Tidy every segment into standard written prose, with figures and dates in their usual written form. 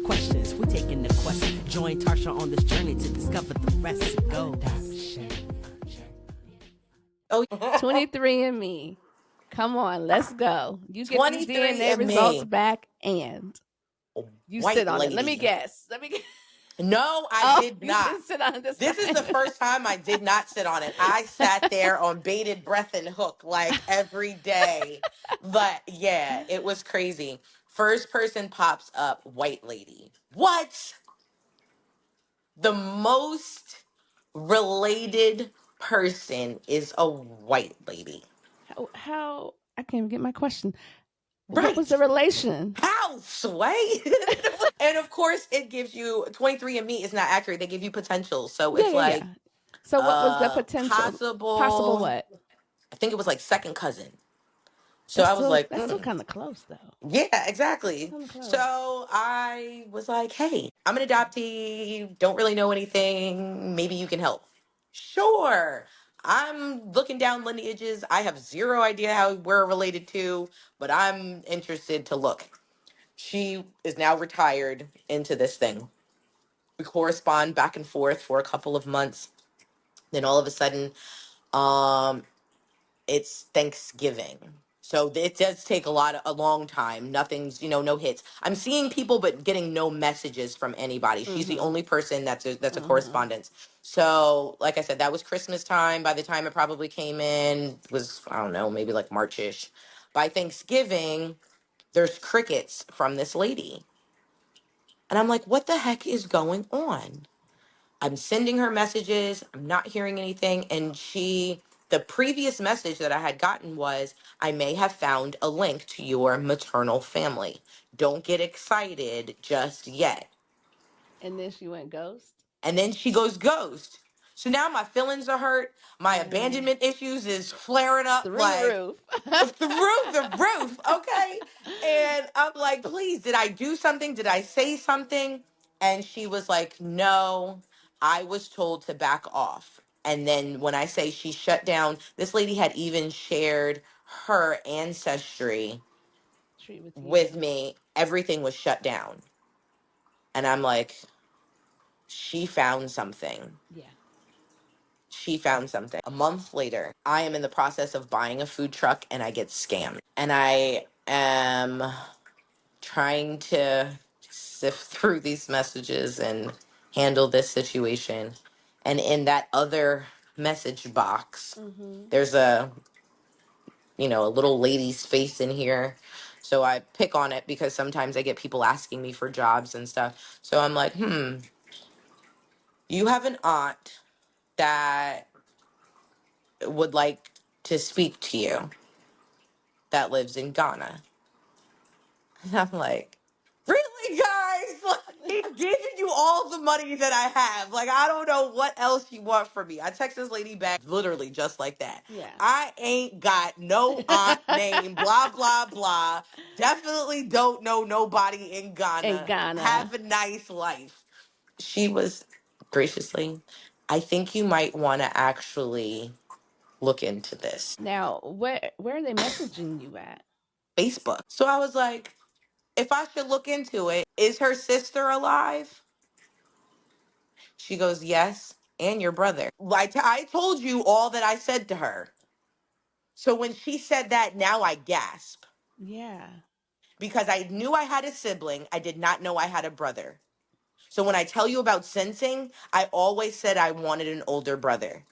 questions. We're taking the quest. Join Tarcia on this journey to discover the rest. Go. Oh, 23andMe. Come on, let's go. You get these 23 DNA and results me. back and you sit White on it. Let me lady. guess. Let me guess. No, I Oh, did you not. didn't sit on it this This is the time. first time I did not sit on it. I sat there on bated breath and hook like every day. But yeah, it was crazy. First person pops up, white lady. What? The most related person is a white lady. How I can't even get my question. What was Right. the relation? How, Sway? And of course, it gives you 23andMe is not accurate. They give you potential. So Yeah, it's yeah, like yeah. So what was the potential? Possible possible, what? I think it was like second cousin. So I was like, That's still kind of close though. yeah, exactly. Kind of close. So I was like, hey, I'm an adoptee, don't really know anything. Maybe you can help. Sure. I'm looking down lineages. I have zero idea how we're related to, but I'm interested to look. She is now retired into this thing. We correspond back and forth for a couple of months. Then all of a sudden, um, it's Thanksgiving. So it does take a long time. Nothing's, no hits. I'm seeing people, but getting no messages from anybody. She's the Mhm. only person that's a Mhm. correspondence. So, like I said, that was Christmas time. By the time it probably came in, was, I don't know, maybe like Marchish. By Thanksgiving, there's crickets from this lady. And I'm like, what the heck is going on? I'm sending her messages. I'm not hearing anything. And the previous message that I had gotten was, I may have found a link to your maternal family. Don't get excited just yet. And then she went ghost. And then she goes ghost. So now my feelings are hurt. My Mm. abandonment issues is flaring up Through the like roof. through the roof. Okay. And I'm like, please, did I do something? Did I say something? And she was like, no, I was told to back off. And then when I say she shut down, this lady had even shared her ancestry Treat with with you. me. Everything was shut down. And I'm like, she found something. Yeah. She found something. A month later, I am in the process of buying a food truck and I get scammed. And I am trying to sift through these messages and handle this situation. And in that other message box, Mhm. there's a little lady's face in here. So I pick on it because sometimes I get people asking me for jobs and stuff. So I'm like, you have an aunt that would like to speak to you that lives in Ghana. And I'm like, really, guys? Like, giving you all the money that I have. Like, I don't know what else you want from me. I text this lady back literally just like that. Yeah. I ain't got no aunt name, blah, blah, blah. Definitely don't know nobody in In Ghana. Ghana. Have a nice life. She was graciously, I think you might want to actually look into this. Now, where are they messaging you at? Facebook. So I was like, if I should look into it, is her sister alive? She goes, yes, and your brother. Like I told you all that I said to her. So when she said that, now I gasp Yeah. because I knew I had a sibling. I did not know I had a brother. So when I tell you about sensing, I always said I wanted an older brother.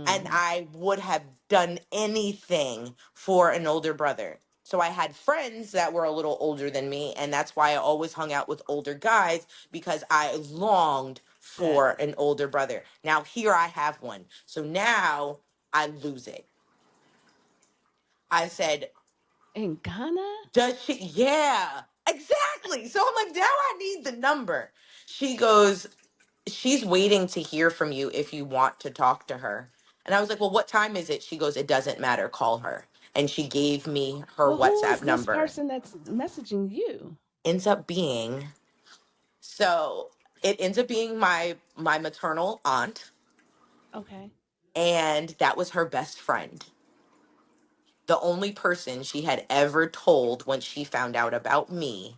And Mm. I would have done anything for an older brother. So I had friends that were a little older than me, and that's why I always hung out with older guys because I longed That for an older brother. Now here I have one. So now I lose it. I said, in Ghana? does she? Yeah, exactly. So I'm like, now I need the number. She goes, she's waiting to hear from you if you want to talk to her. And I was like, well, what time is it? She goes, it doesn't matter. Call her. And she gave me her Well, who is WhatsApp this number. person that's messaging you? Ends up being, so it ends up being my maternal aunt, Okay. and that was her best friend. The only person she had ever told when she found out about me,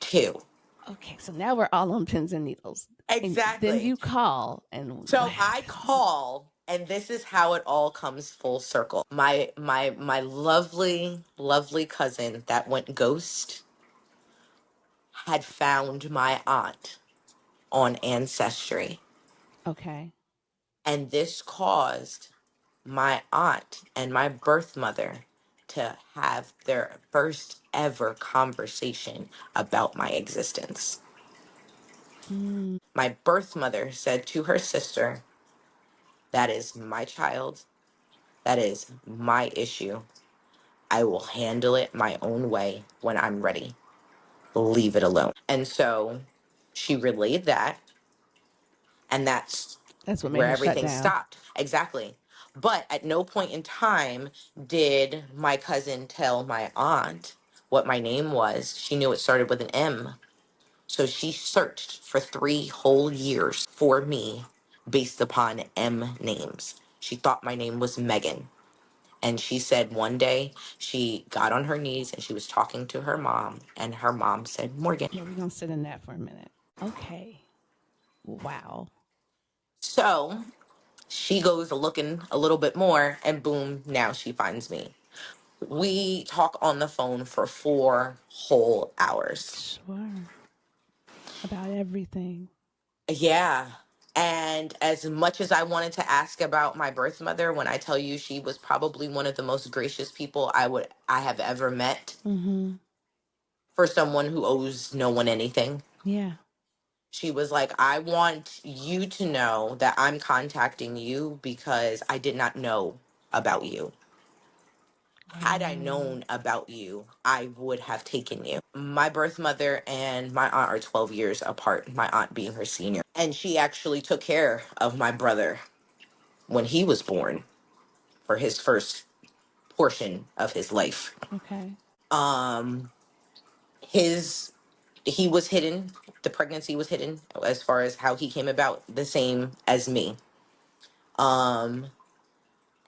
too. Okay, so now we're all on pins and needles. And then Exactly. you call, and what So I happens? call, and this is how it all comes full circle. My lovely, lovely cousin that went ghost had found my aunt on Ancestry. Okay. And this caused my aunt and my birth mother to have their first ever conversation about my existence. My birth mother said to her sister, "That is my child. That is my issue. I will handle it my own way when I'm ready. Leave it alone." And so she relayed that, and that's That's what made where her shut everything down. stopped. Exactly. But at no point in time did my cousin tell my aunt what my name was. She knew it started with an M. So she searched for 3 whole years for me based upon M names. She thought my name was Megan. And she said one day she got on her knees and she was talking to her mom, and her mom said, "Morgan." Yeah, we're gonna sit in that for a minute. Okay. Wow. So she goes looking a little bit more, and boom, now she finds me. We talk on the phone for 4 whole hours. Sure. About everything. Yeah. And as much as I wanted to ask about my birth mother, when I tell you she was probably one of the most gracious people I have ever met, Mm-hmm. for someone who owes no one anything. Yeah. She was like, "I want you to know that I'm contacting you because I did not know about you. Had I Wow. known about you, I would have taken you." My birth mother and my aunt are 12 years apart, my aunt being her senior. And she actually took care of my brother when he was born for his first portion of his life. Okay. Um his he was hidden, the pregnancy was hidden as far as how he came about, the same as me. Um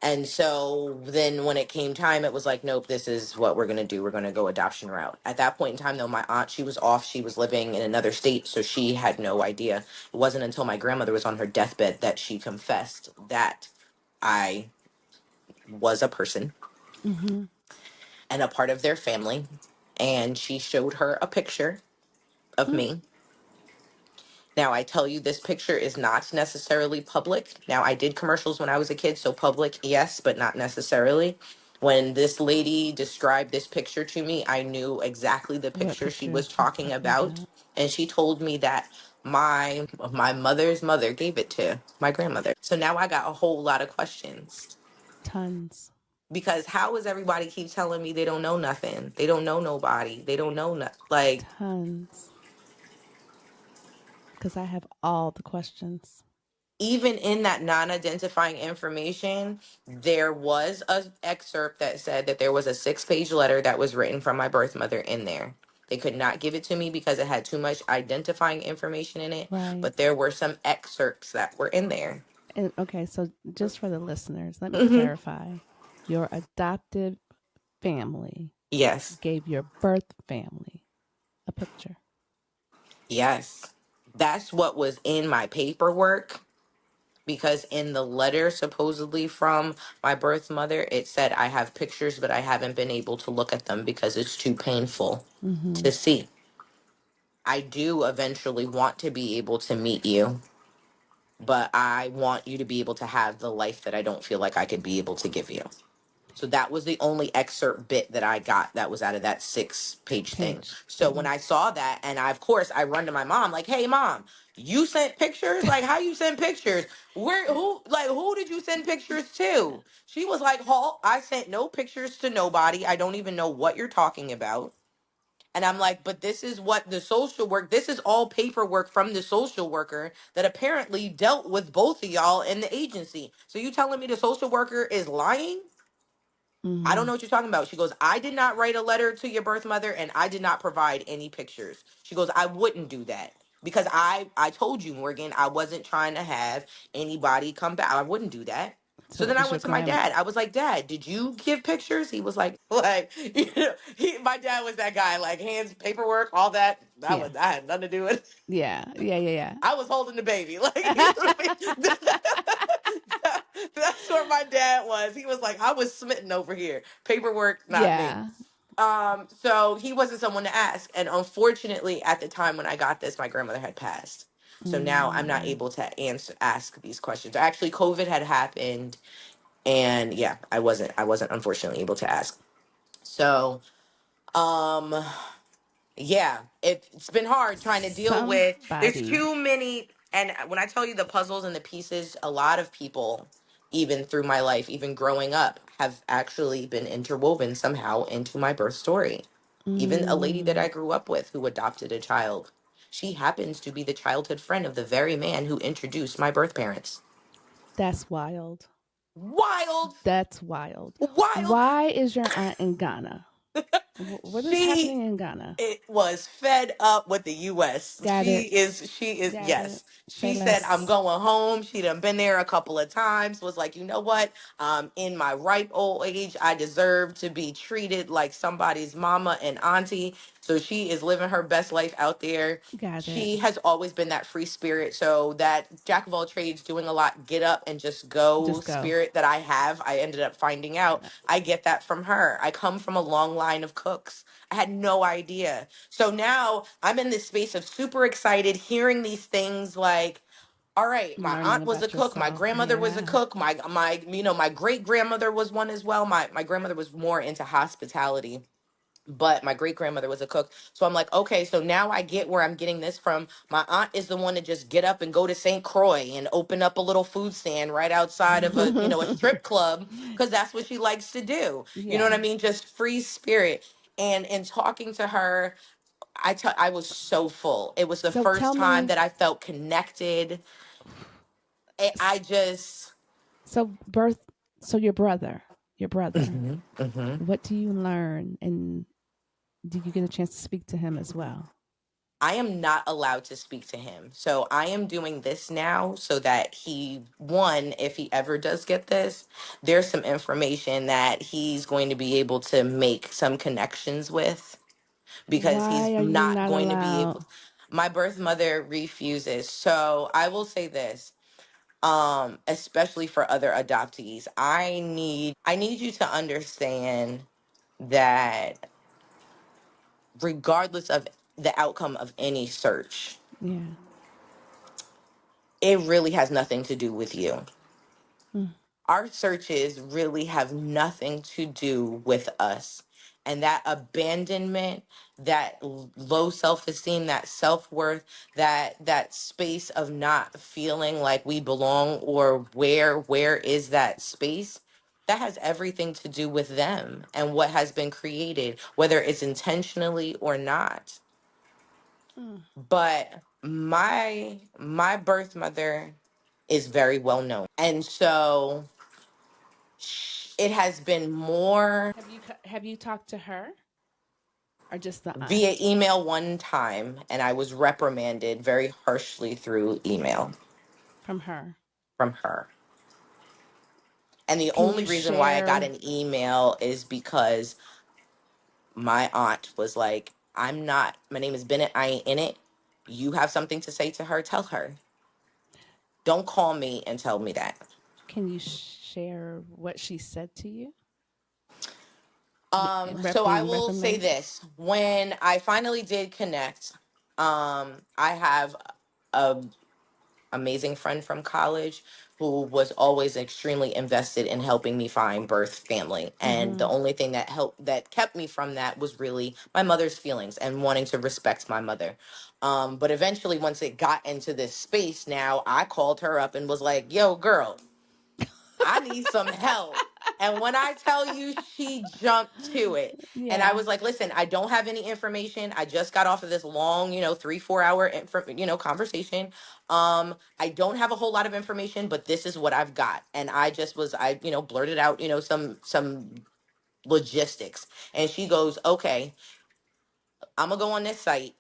And so then when it came time, it was like, nope, this is what we're going to do. We're going to go adoption route. At that point in time, though, my aunt, she was off. She was living in another state. So she had no idea. It wasn't until my grandmother was on her deathbed that she confessed that I was a person Mm-hmm. and a part of their family. And she showed her a picture of Mm. me. Now, I tell you, this picture is not necessarily public. Now, I did commercials when I was a kid, so public, yes, but not necessarily. When this lady described this picture to me, I knew exactly the What picture she picture was she's talking talking about. about? And she told me that my mother's mother gave it to my grandmother. So now I got a whole lot of questions. Tons. Because how is everybody keep telling me they don't know nothing? They don't know nobody. They don't know like, Tons. Because I have all the questions. even in that non-identifying information, there was a excerpt that said that there was a 6-page letter that was written from my birth mother in there. They could not give it to me because it had too much identifying information in it, Right. but there were some excerpts that were in there. And okay, so just for the listeners, let me Hmm. clarify. Your adopted family Yes. gave your birth family a picture. Yes. That's what was in my paperwork, because in the letter supposedly from my birth mother, it said I have pictures, but I haven't been able to look at them because it's too painful Mm-hmm. to see. I do eventually want to be able to meet you, but I want you to be able to have the life that I don't feel like I could be able to give you. So that was the only excerpt bit that I got that was out of that 6-page thing. Page So when thing. I saw that, and of course I run to my mom like, "Hey mom, you sent pictures? Like, how you send pictures? Who did you send pictures to?" She was like, "Halt, I sent no pictures to nobody. I don't even know what you're talking about." And I'm like, "But this is what the social work, this is all paperwork from the social worker that apparently dealt with both of y'all in the agency. So you telling me the social worker is lying? I don't Mm-hmm. know what you're talking about." She goes, "I did not write a letter to your birth mother, and I did not provide any pictures." She goes, "I wouldn't do that because I told you, Morgan, I wasn't trying to have anybody come back. I wouldn't do that." So So it then I was your went to my grandma. dad. I was like, Dad, did you give pictures? He was like, my dad was that guy, like hands, paperwork, all that. Yeah. I had nothing to do with it. Yeah. Yeah. Yeah. I was holding the baby. Like, Yeah. that's where my dad was. He was like, I was smitten over here. Paperwork, not me. Yeah. So he wasn't someone to ask. And unfortunately, at the time when I got this, my grandmother had passed. So now I'm not Mm. able to ask these questions. Actually, COVID had happened, and yeah, I wasn't unfortunately able to ask. So, um, yeah, it's been hard trying to deal with. There's Somebody. too many, and when I tell you the puzzles and the pieces, a lot of people, even through my life, even growing up, have actually been interwoven somehow into my birth story. Even a lady that Mm. I grew up with who adopted a child, she happens to be the childhood friend of the very man who introduced my birth parents. That's wild. Wild, That's wild. wild. Why is your aunt in Ghana? What is She happening in Ghana? it was fed up with the US. Got it. She is Got it. yes. Say She said I'm less. going home. She done been there a couple of times. Was like, you know what? In my ripe old age, I deserve to be treated like somebody's mama and auntie. So she is living her best life out there. Got it. She has always been that free spirit. So that jack of all trades, doing a lot, get up and just go Just go. spirit that I have. I ended up finding out I get that from her. I come from a long line of cooks. I had no idea. So now I'm in this space of super excited, hearing these things like, all right, my Learning aunt was a about cook, my yourself. grandmother was a Yeah. cook, my great grandmother was one as well. My grandmother was more into hospitality, but my great grandmother was a cook. So I'm like, okay, so now I get where I'm getting this from. My aunt is the one to just get up and go to St. Croix and open up a little food stand right outside of a strip club, because that's what she likes to do. You know what Yeah. I mean? Just free spirit. And in talking to her, I was so full. It was the So first tell time me. that I felt connected. I just So birth. So your brother. hmm hmm What do you learn, and do you get a chance to speak to him as well? I am not allowed to speak to him. So I am doing this now so that one, if he ever does get this, there's some information that he's going to be able to make some connections with, because he's Why are you not not going to be able. allowed? My birth mother refuses. So I will say this, especially for other adoptees, I need you to understand that regardless of the outcome of any search, Yeah. it really has nothing to do with you. Mm. Our searches really have nothing to do with us. And that abandonment, that low self-esteem, that self-worth, that space of not feeling like we belong, or where is that space? That has everything to do with them and what has been created, whether it's intentionally or not. Mm. But my birth mother is very well known. And so it has been more Have you talked to her or just the via aunt? email one time, and I was reprimanded very harshly through email From her. from her. And the Can only you reason why I got share? an email is because my aunt was like, I'm not, my name is Bennett, I ain't in it. You have something to say to her, tell her. Don't call me and tell me that. Can you share what she said to you? So I In will say reprimand. this. When I finally did connect, I have a amazing friend from college who was always extremely invested in helping me find birth family. And the Mm-hmm. only thing that kept me from that was really my mother's feelings and wanting to respect my mother. But eventually, once it got into this space, now I called her up and was like, yo, girl, I need some help. And when I tell you, she jumped to it. And I Yeah. was like, listen, I don't have any information. I just got off of this long, 3-4 hour, conversation. I don't have a whole lot of information, but this is what I've got. And I blurted out, some logistics. And she goes, okay, I'm gonna go on this site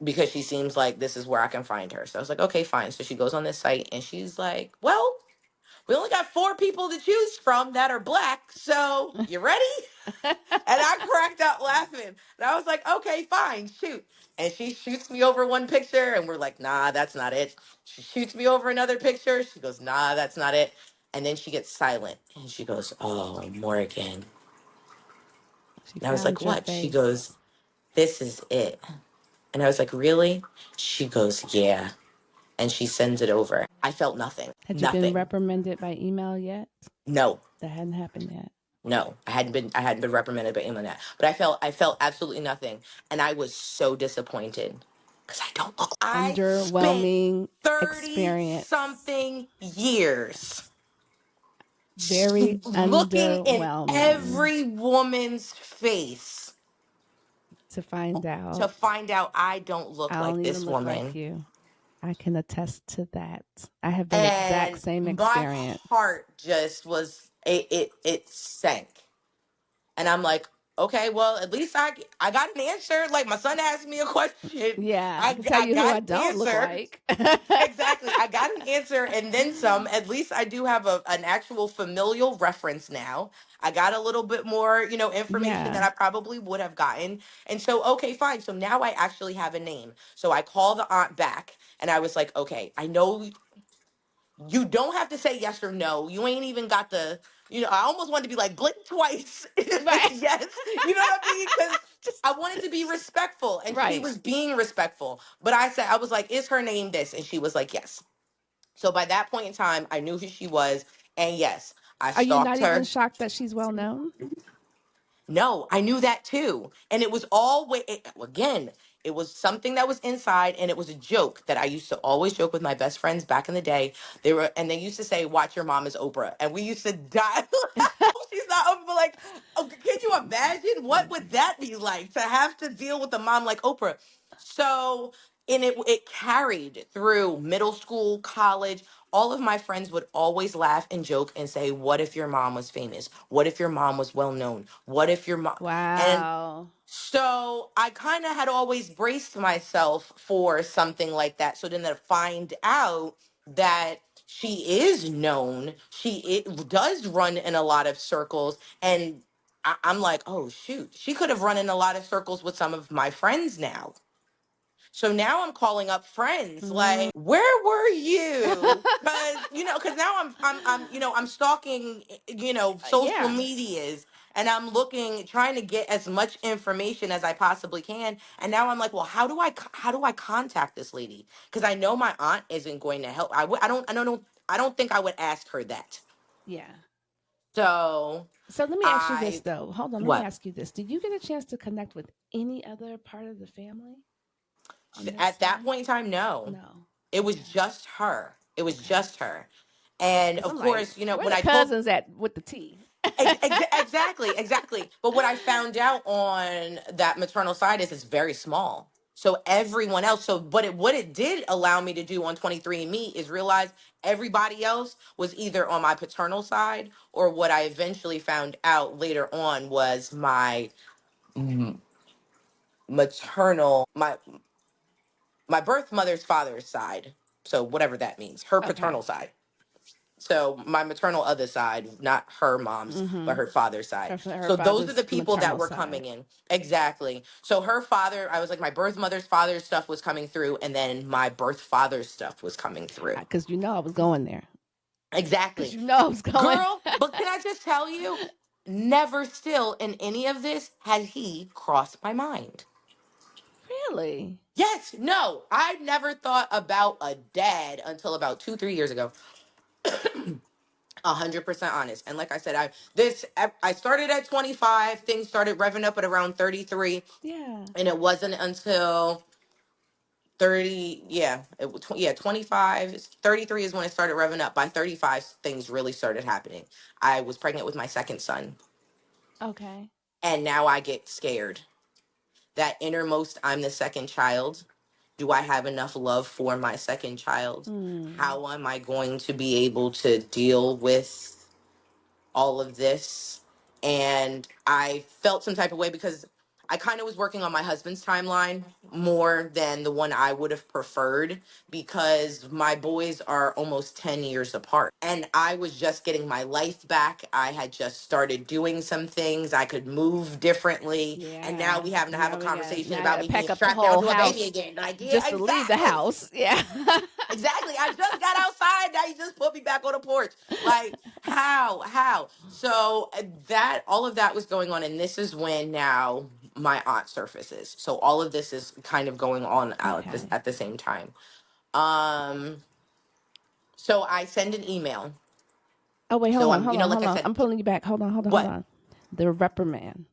because she seems like this is where I can find her. So I was like, okay, fine. So she goes on this site and she's like, well, We only got 4 people to choose from that are black. So you ready? And I cracked out laughing. And I was like, okay, fine, shoot. And she shoots me over one picture, and we're like, nah, that's not it. She shoots me over another picture. She goes, nah, that's not it. And then she gets silent. And she goes, oh, Morgan. She And I was like, found your what? She goes, face. this is it. And I was like, really? She goes, yeah. And she sends it over. I felt nothing. Had you been Nothing. reprimanded by email yet? No. That hadn't happened yet. No, I hadn't been reprimanded by anyone that. But I felt absolutely nothing. And I was so disappointed. Because I don't look. I spent Underwhelming 30 experience. something years Very looking in underwhelming every woman's face to find to out. find out I don't look I like don't this even look like woman. you. I can attest to that. I have that exact And same my experience. heart just was it sank. And I'm like, okay, well, at least I got an answer. Like my son asked me a question. Yeah, I I can tell I you who got I an don't look answer. like. Exactly. I got an answer and then some. At least I do have an actual familial reference now. I got a little bit more, information that Yeah, I probably would have gotten. And so, okay, fine. So now I actually have a name. So I call the aunt back and I was like, okay, I know you don't have to say yes or no. You ain't even got the, I almost wanted to be like, blink twice if right. it's yes. You know what I mean? Because Just I wanted to be respectful and she right. was being respectful. But I was like, is her name this? And she was like, yes. So by that point in time, I knew who she was. And yes, I Are you stalked not even her. shocked that she's well known? No, I knew that too. And it was again, it was something that was inside and it was a joke that I used to always joke with my best friends back in the day. They used to say, watch your mom is Oprah. And we used to die. She's not Oprah, but like, oh, can you imagine what would that be like to have to deal with a mom like Oprah? So, and it carried through middle school, college. All of my friends would always laugh and joke and say, what if your mom was famous? What if your mom was well known? What if your mom? And Wow. so I kind of had always braced myself for something like that. So then to find out that she is known, it does run in a lot of circles. And I'm like, oh, shoot, she could have run in a lot of circles with some of my friends now. So now I'm calling up friends Mm. like, where were you? Because now I'm stalking, social Yeah. medias and I'm looking, trying to get as much information as I possibly can. And now I'm like, well, how do I contact this lady? Because I know my aunt isn't going to help. I don't think I would ask her that. Yeah. So So let me ask you this I, though. Hold on, let me what? ask you this. Did you get a chance to connect with any other part of the family on this At that side? point in time, no. No. It was Okay. just her. It was Okay. just her. And Because of I'm like, course, where when the I told cousins at with the T? exactly. But what I found out on that maternal side is it's very small. So everyone else, so what it did allow me to do on 23andMe is realize everybody else was either on my paternal side or what I eventually found out later on was my my birth mother's father's side. So whatever that means, her Okay. paternal side. So my maternal other side, not her mom's, but Mm-hmm. her father's side. Her So those are the father's people that maternal were side. coming in. Exactly. So her father, I was like, my birth mother's father's stuff was coming through, and then my birth father's stuff was coming through. Because you know I was going there. Because Exactly. you know I was going. Girl, but can I just tell you, never still in any of this had he crossed my mind. Really? Yes, no, I never thought about a dad until about 2, 3 years ago. 100% honest. And like I said, I started at 25. Things started revving up at around 33, Yeah. and it wasn't until 30. Yeah, 25. 33 is when it started revving up. By 35, things really started happening. I was pregnant with my second son, Okay. and now I get scared. That innermost, I'm the second child. Do I have enough love for my second child? Hmm. How am I going to be able to deal with all of this? And I felt some type of way because I kind of was working on my husband's timeline more than the one I would have preferred because my boys are almost 10 years apart. And I was just getting my life back. I had just started doing some things. I could move differently. And now Yeah. we having to have a Now conversation I about gotta me being pack up the strapped down whole to a baby house again. Like, yeah, just to leave the exactly. house. Yeah. Exactly. I just got outside. Now you just put me back on the porch. Like, how? So that all of that was going on, and this is when now my aunt surfaces. So all of this is kind of going on out Okay. at the same time. Um, so I send an email. Oh wait, So hold on, like hold I on. said, I'm pulling you back. Hold what? on. The reprimand,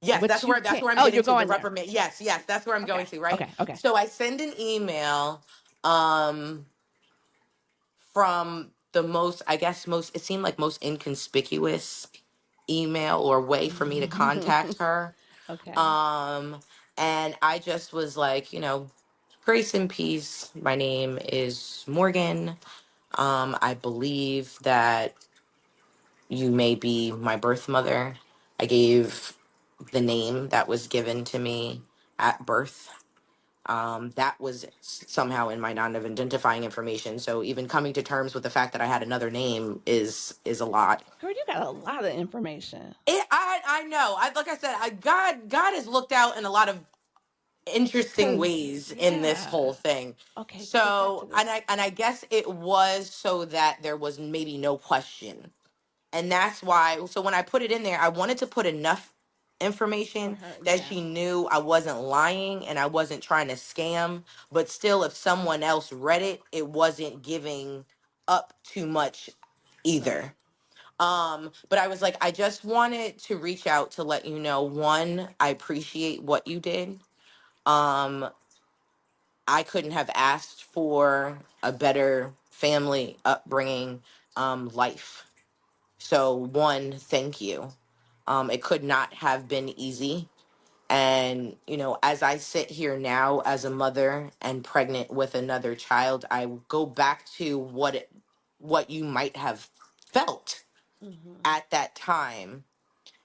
Yes, which you that's can't. where I'm Oh, getting you're to the going there. reprimand. Yes, that's where I'm going Okay, to. Right. okay. So I send an email. Um, from the most, I guess, most, it seemed like most inconspicuous email or way for me to contact her. Okay. Um, and I just was like, grace and peace. My name is Morgan. I believe that you may be my birth mother. I gave the name that was given to me at birth. That was somehow in my non-identifying information. So even coming to terms with the fact that I had another name is a lot. Girl, you got a lot of information. I know. Like I said, God has looked out in a lot of interesting Cause ways in this yeah. whole thing. Okay, so get back to So this. and I guess it was so that there was maybe no question. And that's why, so when I put it in there, I wanted to put enough For information her, that yeah. she knew I wasn't lying and I wasn't trying to scam, but still if someone else read it, it wasn't giving up too much Right. either. But I was like, I just wanted to reach out to let you know, one, I appreciate what you did. um I couldn't have asked for a better family upbringing, life. So one, thank you. It could not have been easy. And, as I sit here now as a mother and pregnant with another child, I go back to what you might have felt Mm-hmm. at that time.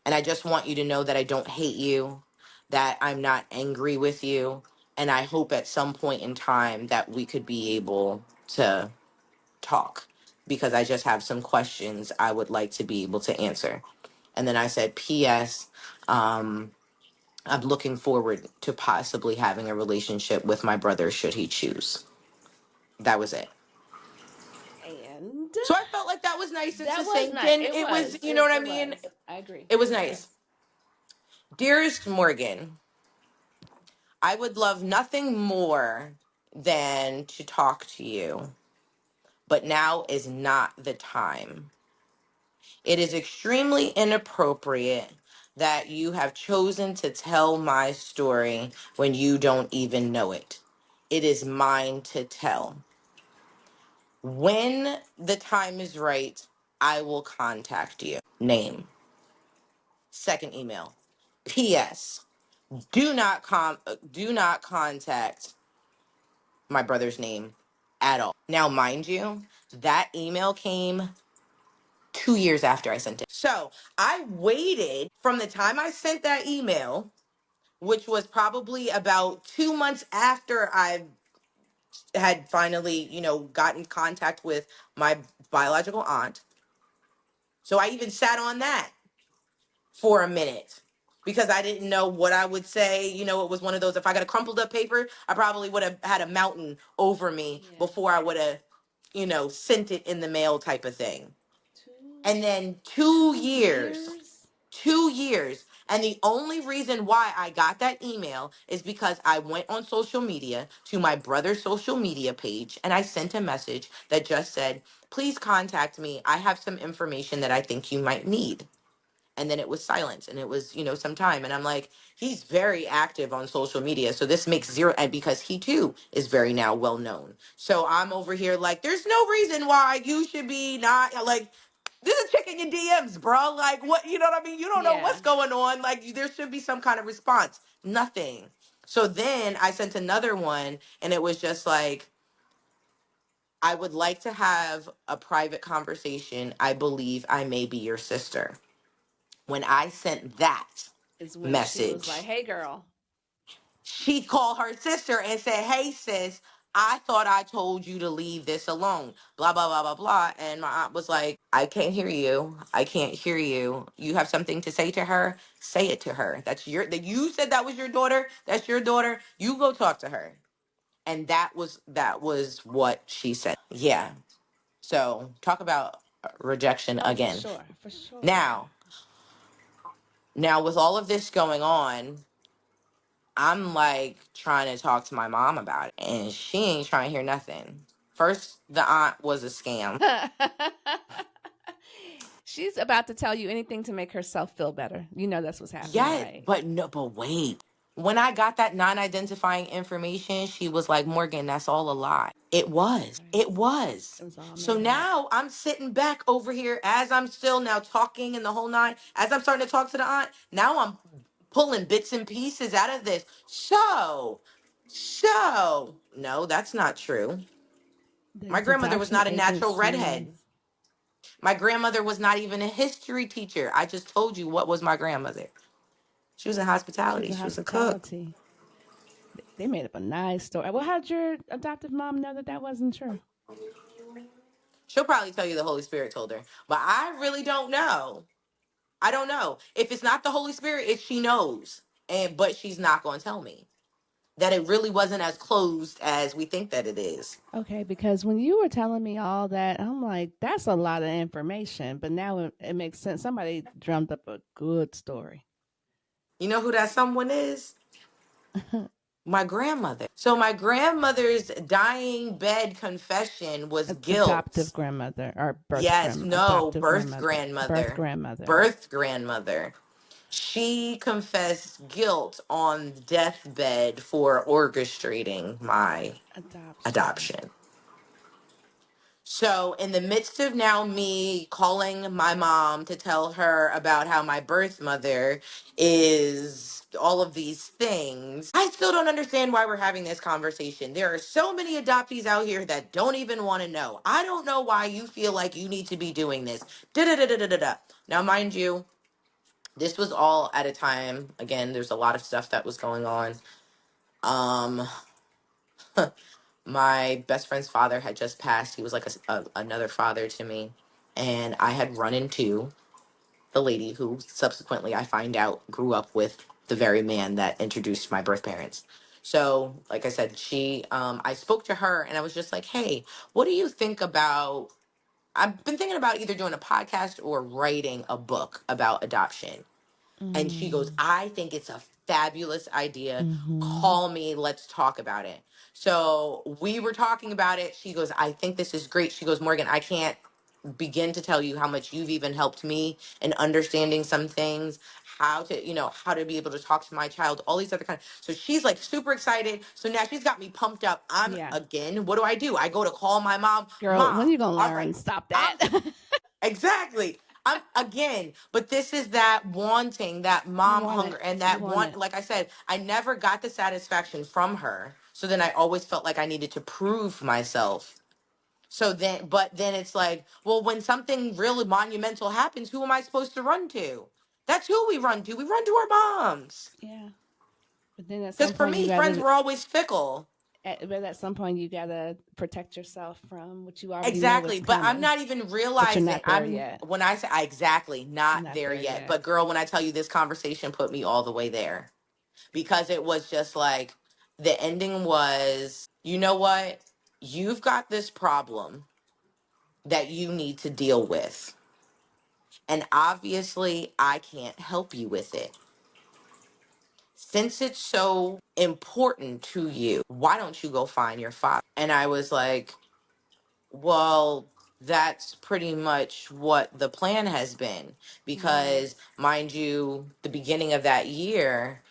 And I just want you to know that I don't hate you, that I'm not angry with you. And I hope at some point in time that we could be able to talk because I just have some questions I would like to be able to answer. And then I said, P.S. I'm looking forward to possibly having a relationship with my brother should he choose. That was it. And So I felt like that was nice and that was succinct. nice. And It it was, was. you know what I It mean? was. I agree. It was Yes. nice. Dearest Morgan, I would love nothing more than to talk to you, but now is not the time. It is extremely inappropriate that you have chosen to tell my story when you don't even know it. It is mine to tell. When the time is right, I will contact you. Name. Second email. P.S. Do not contact my brother's name at all. Now, mind you, that email came 2 years after I sent it. So I waited from the time I sent that email, which was probably about 2 months after I had finally, gotten contact with my biological aunt. So I even sat on that for a minute because I didn't know what I would say. It was one of those, if I got a crumpled up paper, I probably would have had a mountain over me Yeah. before I would have, sent it in the mail type of thing. Two And then two years. 2 years. And the only reason why I got that email is because I went on social media to my brother's social media page and I sent a message that just said, please contact me. I have some information that I think you might need. And then it was silence and it was, some time. And I'm like, he's very active on social media. So this makes zero, and because he too is very now well known. So I'm over here like, there's no reason why you should be not like, this is checking your DMs, bro. Like, what, you know what I mean? You don't know Yeah. what's going on. Like, there should be some kind of response. Nothing. So then I sent another one and it was just like, I would like to have a private conversation. I believe I may be your sister. When I sent that, Is when she was like, message. "Hey, girl." She called her sister and said, "Hey, sis, I thought I told you to leave this alone." Blah, blah, blah, blah, blah. And my aunt was like, "I can't hear you. I can't hear you. You have something to say to her? Say it to her. That you said that was your daughter. That's your daughter. You go talk to her." And that was what she said. Yeah. So talk about rejection Oh, for again. sure, for sure. Now, now with all of this going on, I'm like trying to talk to my mom about it, and she ain't trying to hear nothing. First, the aunt was a scam. She's about to tell you anything to make herself feel better. You know that's what's happening, Yeah, right? but no, but wait. When I got that non-identifying information, she was like, "Morgan, that's all a lie." It was. Right. It was. It was all So made up. now I'm sitting back over here as I'm still now talking in the whole nine. As I'm starting to talk to the aunt, now I'm pulling bits and pieces out of this. So, no, that's not true. My These grandmother was adoption not a natural agencies. redhead. My grandmother was not even a history teacher. I just told you what was my grandmother. She was in She was hospitality. in She was a cook. hospitality. They made up a nice story. Well, how'd your adoptive mom know that that wasn't true? She'll probably tell you the Holy Spirit told her. But I really don't know. I don't know. If it's not the Holy Spirit, she knows. But she's not going to tell me that it really wasn't as closed as we think that it is. Okay, because when you were telling me all that, I'm like, that's a lot of information. But now it makes sense. Somebody drummed up a good story. You know who that someone is? My grandmother. So my grandmother's dying bed confession was Adoptive guilt. grandmother or Yes, no, adoptive grandmother, birth grandmother. birth grandmother. She confessed guilt on deathbed for orchestrating my Adoption. adoption. So, in the midst of now me calling my mom to tell her about how my birth mother is all of these things, I still don't understand why we're having this conversation. There are so many adoptees out here that don't even want to know. I don't know why you feel like you need to be doing this. Da da da da da da da. Now, mind you, this was all at a time. Again, there's a lot of stuff that was going on. Um, my best friend's father had just passed. He was like another father to me. And I had run into the lady who subsequently I find out grew up with the very man that introduced my birth parents. So, like I said, I spoke to her and I was just like, "Hey, what do you think about?" I've been thinking about either doing a podcast or writing a book about adoption. And she goes, Mm. "I think it's a fabulous idea. Mm-hmm. Call me. Let's talk about it." So we were talking about it. She goes, "I think this is great." She goes, "Morgan, I can't begin to tell you how much you've even helped me in understanding some things, how to be able to talk to my child, all these other kind of." So she's like super excited. So now she's got me pumped up. I'm Yeah. again, what do? I go to call my mom. Girl, when are Mom, you going to all learn? right. Stop I'm that. Exactly. I'm again, but this is that wanting, that You mom want it. hunger, and You that want want, it. like I said, I never got the satisfaction from her. So then I always felt like I needed to prove myself. But then it's like, well, when something really monumental happens, who am I supposed to run to? That's who we run to. We run to our moms. Yeah. But then at Because some for point, you me, got friends to, were always fickle. but at some point, you got to protect yourself from what you already know is Exactly. But I'm coming. not even But you're realizing. not there yet. When I say exactly, not Not there there yet. yet. But girl, when I tell you this conversation put me all the way there, because it was just like the ending was, you know what? You've got this problem that you need to deal with. And obviously, I can't help you with it. Since it's so important to you, why don't you go find your father? And I was like, well, that's pretty much what the plan has been. Right. Because, mind you, the beginning of that year,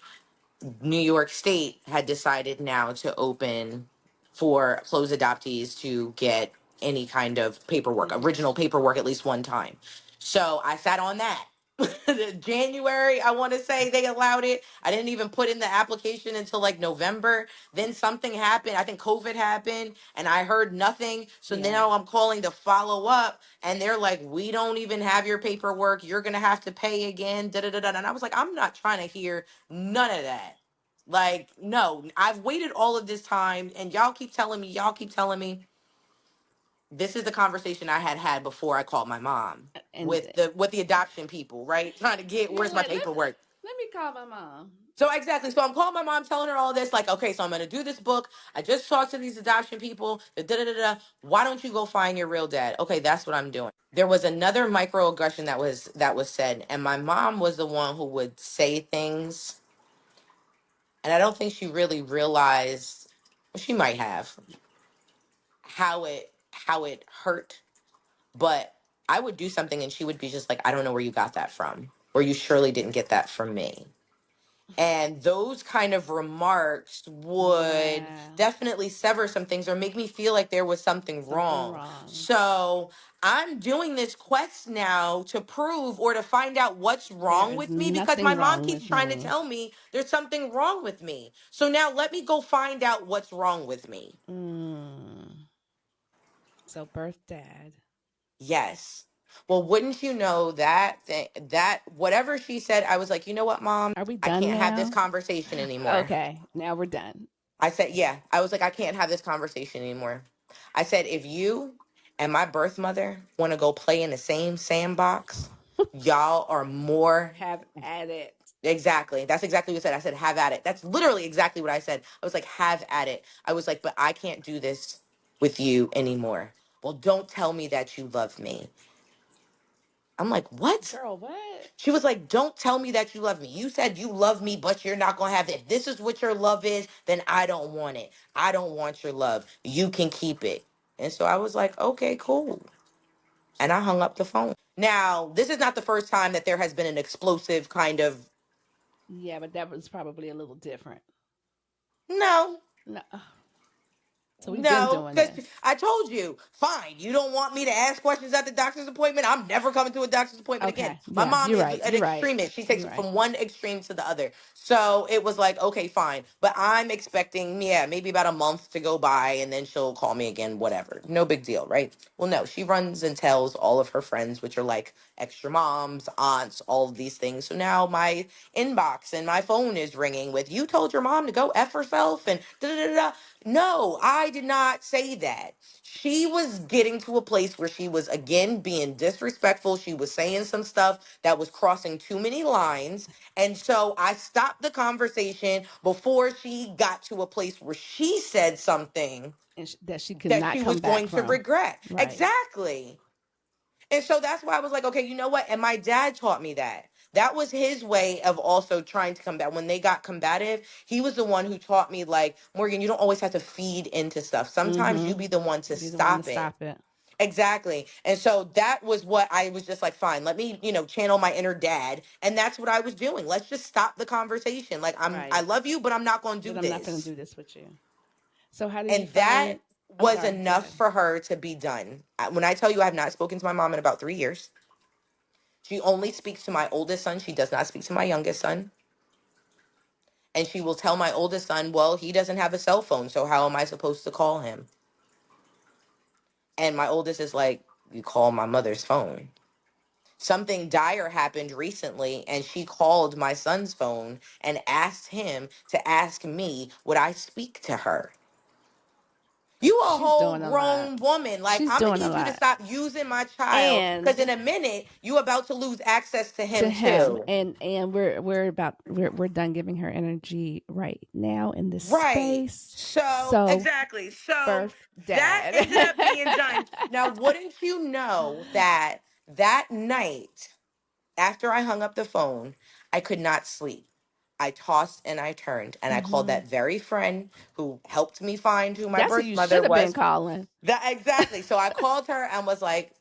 New York State had decided now to open for closed adoptees to get any kind of paperwork, original Information. paperwork, at least one time. So I sat on that. January, I want to say they allowed it. I didn't even put in the application until like November. Then something happened. I think COVID happened and I heard nothing. So Yeah. now I'm calling to follow up and they're like, we don't even have your paperwork. You're going to have to pay again. Da, da, da, da. And I was like, I'm not trying to hear none of that. Like, no, I've waited all of this time and y'all keep telling me. This is the conversation I had before I called my mom And with the adoption people, right? Trying to get you're where's my like, paperwork. let me call my mom. So exactly. So I'm calling my mom, telling her all this, like, okay, so I'm gonna do this book. I just talked to these adoption people. Da, da, da, da. Why don't you go find your real dad? Okay, that's what I'm doing. There was another microaggression that was said, and my mom was the one who would say things, and I don't think she really realized. Well, she might have how it hurt, but I would do something and she would be just like, I don't know where you got that from, or you surely didn't get that from me. And those kind of remarks would Yeah. definitely sever some things or make me feel like there was something Something wrong. wrong. So I'm doing this quest now to prove or to find out what's There wrong is with me because nothing my mom wrong keeps with trying to me. tell me there's something wrong with me. So now let me go find out what's wrong with me. Mm. So birth dad. Yes. Well, wouldn't you know that whatever she said, I was like, you know what, mom, Are we I done can't have this now? conversation anymore. Okay, now we're done. I said, yeah. I was like, I can't have this conversation anymore. I said, if you and my birth mother want to go play in the same sandbox, y'all are more. Have at it. Exactly. That's exactly what I said. I said, have at it. That's literally exactly what I said. I was like, have at it. I was like, but I can't do this with you anymore. Well, don't tell me that you love me. I'm like, what? Girl, what? She was like, don't tell me that you love me. You said you love me, but you're not going to have it. If this is what your love is, then I don't want it. I don't want your love. You can keep it. And so I was like, okay, cool. And I hung up the phone. Now, this is not the first time that there has been an explosive kind of, Yeah, but that was probably a little different. no. No. So we've been No, doing because this. I told you, fine, you don't want me to ask questions at the doctor's appointment. I'm never coming to a doctor's appointment again. Okay. My Yeah, mom you're is right. an You're right. extremist. She takes You're it right. from one extreme to the other. So it was like, okay, fine. But I'm expecting, yeah, maybe about a month to go by and then she'll call me again, whatever. No big deal, right? Well, no, she runs and tells all of her friends, which are like extra moms, aunts, all of these things. So now my inbox and my phone is ringing with, you told your mom to go F herself and da da da da. No, I did not say that. She was getting to a place where she was again being disrespectful. She was saying some stuff that was crossing too many lines. And so I stopped the conversation before she got to a place where she said something And that she could that not she come was back going to from. regret. Right. Exactly. And so that's why I was like, okay, you know what? And my dad taught me that. That was his way of also trying to combat. When they got combative, he was the one who taught me, like, Morgan, you don't always have to feed into stuff. Sometimes you Mm-hmm. be the one to Be the one to stop it. stop it. Exactly. And so that was what I was just like, fine, let me, channel my inner dad. And that's what I was doing. Let's just stop the conversation. Like, I Right. love you, but I'm not going to But do I'm not going to this. do this with you. So how did you And that find? I'm was sorry. Go enough ahead. for her to be done. When I tell you I have not spoken to my mom in about 3 years, she only speaks to my oldest son. She does not speak to my youngest son. And she will tell my oldest son, well, he doesn't have a cell phone, so how am I supposed to call him? And my oldest is like, you call my mother's phone. Something dire happened recently, and she called my son's phone and asked him to ask me, would I speak to her? You a She's whole doing a lot. grown woman. Like, She's I'm gonna doing a need you to lot. stop using my child because And in a minute you about to lose access to to him him, too. and we're done giving her energy right now in this Right. space. So, So exactly. So birth that dad. ended up being done. Now, wouldn't you know that that night after I hung up the phone, I could not sleep. I tossed and I turned, and I called Hmm. that very friend who helped me find who my That's who birth you mother should have been was. calling. That exactly. So I called her and was like,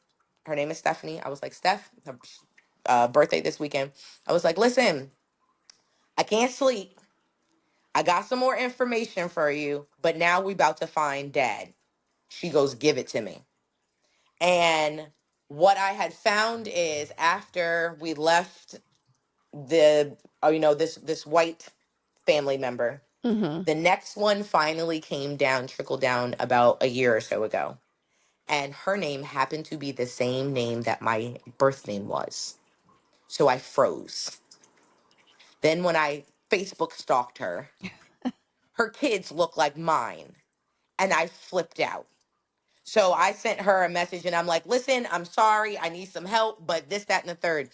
her name is Stephanie. I was like, Steph, her birthday this weekend. I was like, listen, I can't sleep. I got some more information for you, but now we about to find dad. She goes, give it to me. And What I had found is after we left the this white family member, Mm-hmm. the next one finally came down, trickled down about a year or so ago. And her name happened to be the same name that my birth name was. So I froze. Then when I Facebook stalked her kids look like mine. And I flipped out. So I sent her a message and I'm like, listen, I'm sorry. I need some help, but this, that, and the third.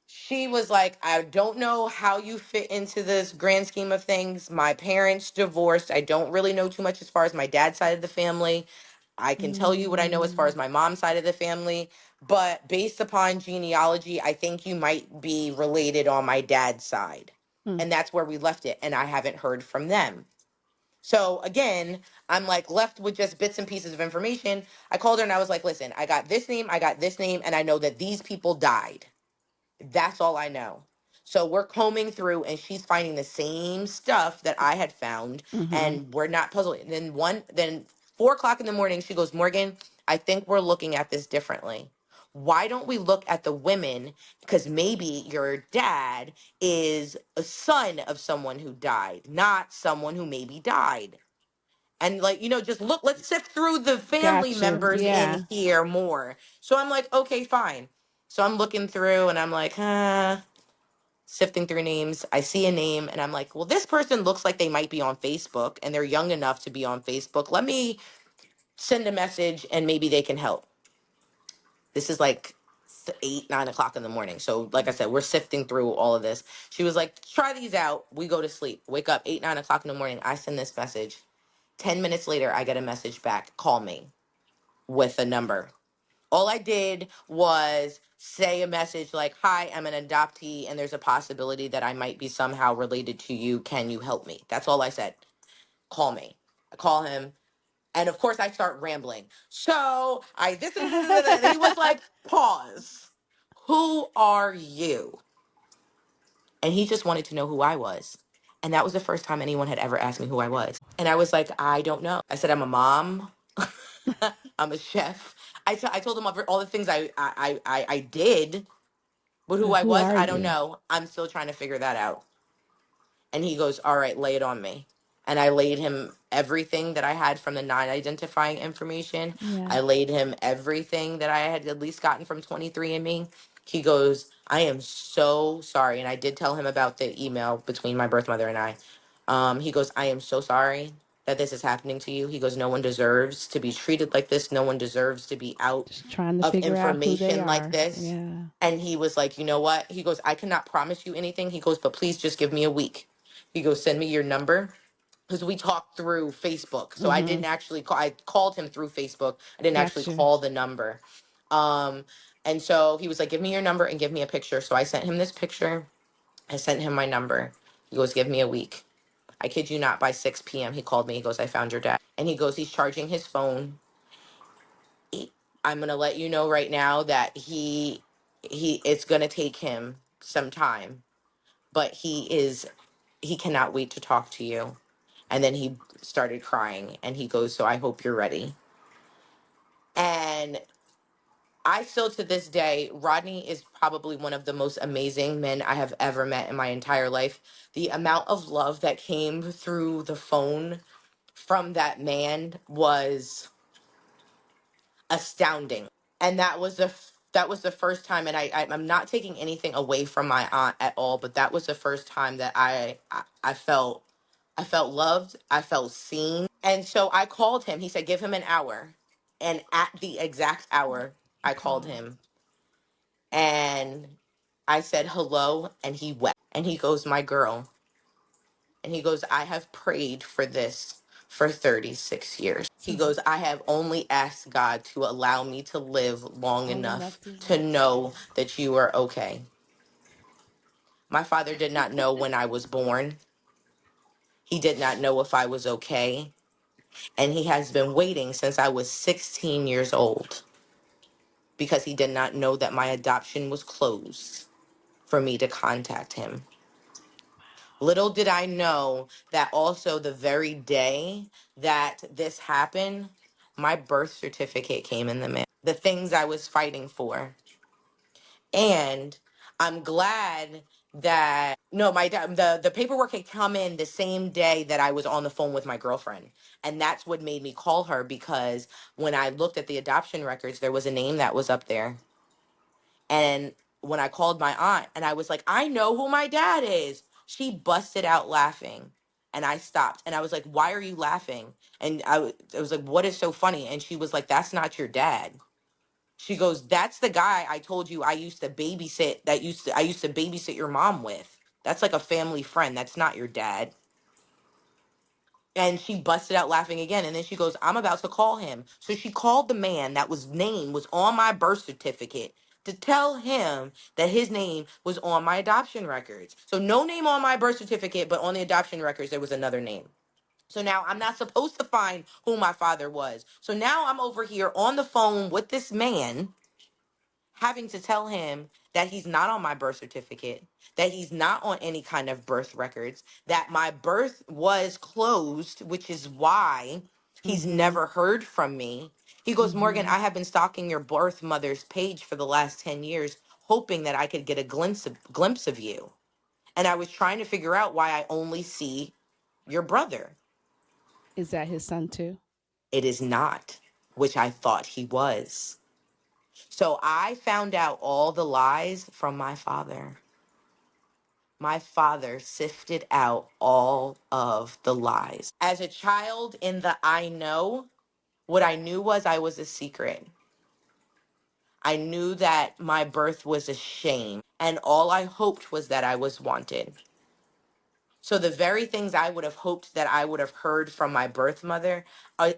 She was like, I don't know how you fit into this grand scheme of things. My parents divorced. I don't really know too much as far as my dad's side of the family. I can tell you what I know as far as my mom's side of the family. But based upon genealogy, I think you might be related on my dad's side. Mm. And that's where we left it. And I haven't heard from them. So again, I'm like left with just bits and pieces of information. I called her and I was like, listen, I got this name, and I know that these people died. That's all I know. So we're combing through and she's finding the same stuff that I had found, Mm-hmm. and we're not puzzled. And then 4 o'clock in the morning, she goes, Morgan, I think we're looking at this differently. Why don't we look at the women? Because maybe your dad is a son of someone who died, not someone who maybe died. And like, just look, let's sift through the family Got you. members Yeah. in here more. So I'm like, okay, fine. So I'm looking through and I'm like, sifting through names. I see a name and I'm like, well, this person looks like they might be on Facebook and they're young enough to be on Facebook. Let me send a message and maybe they can help. This is like 8, 9 o'clock in the morning. So like I said, we're sifting through all of this. She was like, try these out. We go to sleep, wake up 8, 9 o'clock in the morning. I send this message. 10 minutes later, I get a message back, call me, with a number. All I did was say a message like, hi, I'm an adoptee and there's a possibility that I might be somehow related to you. Can you help me? That's all I said. Call me. I call him. And of course I start rambling. So this is, and he was like, pause. Who are you? And he just wanted to know who I was. And that was the first time anyone had ever asked me who I was. And I was like, I don't know. I said, I'm a mom. I'm a chef. I told him all the things I did, but who I Who was, are I don't you? know. I'm still trying to figure that out. And he goes, all right, lay it on me. And I laid him everything that I had from the non-identifying information. Yeah. I laid him everything that I had at least gotten from 23andMe. He goes, I am so sorry. And I did tell him about the email between my birth mother and I. He goes, I am so sorry that this is happening to you. He goes, no one deserves to be treated like this. No one deserves to be out Just trying to of figure out who they information like are. this. Yeah. And he was like, you know what? He goes, I cannot promise you anything. He goes, but please just give me a week. He goes, send me your number. Because we talked through Facebook. So I Mm-hmm. didn't actually call, I called him through Facebook. I didn't actually Got you. call the number. Um, and so he was like, give me your number and give me a picture. So I sent him this picture. I sent him my number. He goes, give me a week. I kid you not, by 6 p.m. he called me. He goes, I found your dad. And he goes, he's charging his phone. I'm gonna let you know right now that he it's gonna take him some time, but he cannot wait to talk to you. And then he started crying and he goes, so I hope you're ready. And I still to this day, Rodney is probably one of the most amazing men I have ever met in my entire life. The amount of love that came through the phone from that man was astounding. And that was the first time, and I'm not taking anything away from my aunt at all, but that was the first time that I felt loved, I felt seen. And so I called him. He said give him an hour. And at the exact hour He I called called. him and I said hello, and he wept. And he goes, my girl. And he goes, I have prayed for this for 36 years. He So goes, I have only asked God to allow me to live long long enough enough to to watch know you. that you are okay. My father did not know when I was born. He did not know if I was okay. And he has been waiting since I was 16 years old because he did not know that my adoption was closed for me to contact him. Little did I know that also the very day that this happened, my birth certificate came in the mail. the things I was fighting for. And I'm glad that no, my dad, the paperwork had come in the same day that I was on the phone with my girlfriend. And that's what made me call her, because when I looked at the adoption records, there was a name that was up there. And when I called my aunt and I was like, I know who my dad is, she busted out laughing. And I stopped and I was like, why are you laughing? And I was like, what is so funny? And she was like, that's not your dad. She goes, that's the guy I told you I used to babysit, I used to babysit your mom with. That's like a family friend. That's not your dad. And she busted out laughing again. And then she goes, I'm about to call him. So she called the man that was name was on my birth certificate to tell him that his name was on my adoption records. So no name on my birth certificate, but on the adoption records, there was another name. So now I'm not supposed to find who my father was. So now I'm over here on the phone with this man, having to tell him that he's not on my birth certificate, that he's not on any kind of birth records, that my birth was closed, which is why he's Mm-hmm. never heard from me. He goes, Morgan, Mm-hmm. I have been stalking your birth mother's page for the last 10 years, hoping that I could get a glimpse of you. And I was trying to figure out why I only see your brother. Is that his son too? It is not, which I thought he was. So I found out all the lies from my father. My father sifted out all of the lies. As a child in the I know, what I knew was I was a secret. I knew that my birth was a shame, and all I hoped was that I was wanted. So the very things I would have hoped that I would have heard from my birth mother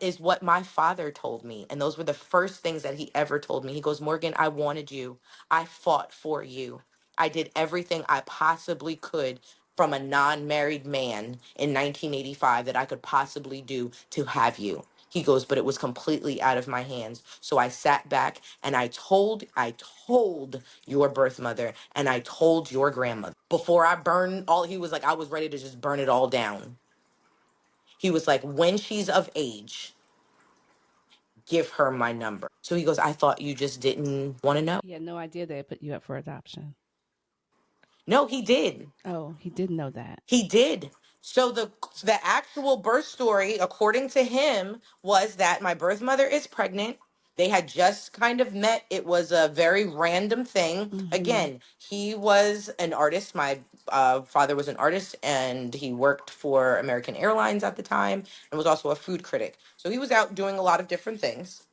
is what my father told me. And those were the first things that he ever told me. He goes, Morgan, I wanted you. I fought for you. I did everything I possibly could from a non-married man in 1985 that I could possibly do to have you. He goes, but it was completely out of my hands. So I sat back and I told your birth mother and I told your grandmother. Before I burned all, he was like, I was ready to just burn it all down. He was like, when she's of age, give her my number. So he goes, I thought you just didn't want to know. He had no idea they put you up for adoption. No, he did. Oh, he didn't know that. He did. So the actual birth story, according to him, was that my birth mother is pregnant. They had just kind of met. It was a very random thing. Mm-hmm. Again, he was an artist. My father was an artist, and he worked for American Airlines at the time, and was also a food critic. So he was out doing a lot of different things,